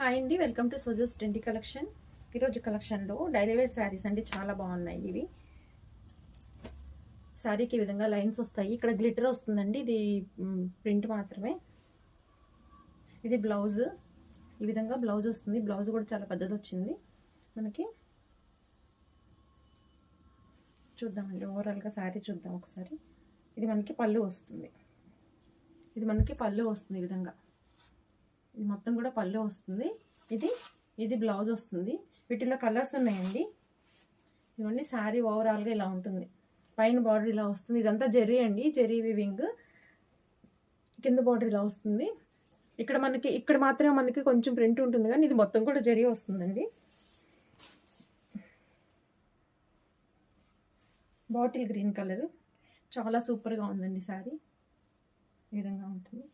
Hi అండి, welcome to సోజోస్ trendy collection. ఈరోజు కలెక్షన్లో డైలీ వేర్ శారీస్ అండి, చాలా బాగున్నాయి. ఇవి శారీకి ఈ విధంగా లైన్స్ వస్తాయి. ఇక్కడ గ్లిటర్ వస్తుందండి, ఇది ప్రింట్ మాత్రమే. ఇది బ్లౌజ్, ఈ విధంగా బ్లౌజ్ వస్తుంది. బ్లౌజ్ కూడా చాలా పెద్దది వచ్చింది మనకి. చూద్దామండి, ఓవరాల్గా శారీ చూద్దాం ఒకసారి. ఇది మనకి పళ్ళు వస్తుంది, ఈ విధంగా. ఇది మొత్తం కూడా పళ్ళు వస్తుంది. ఇది బ్లౌజ్ వస్తుంది. వీటిలో కలర్స్ ఉన్నాయండి. ఇవన్నీ శారీ ఓవరాల్గా ఇలా ఉంటుంది. పైన బార్డర్ ఇలా వస్తుంది. ఇదంతా జెరీ అండి, జెరీ వివింగ్. కింద బార్డర్ ఇలా వస్తుంది. ఇక్కడ మాత్రమే మనకి కొంచెం ప్రింట్ ఉంటుంది, కానీ ఇది మొత్తం కూడా జెరీ వస్తుందండి. బాటిల్ గ్రీన్ కలర్, చాలా సూపర్గా ఉందండి శారీ. ఈ విధంగా ఉంటుంది.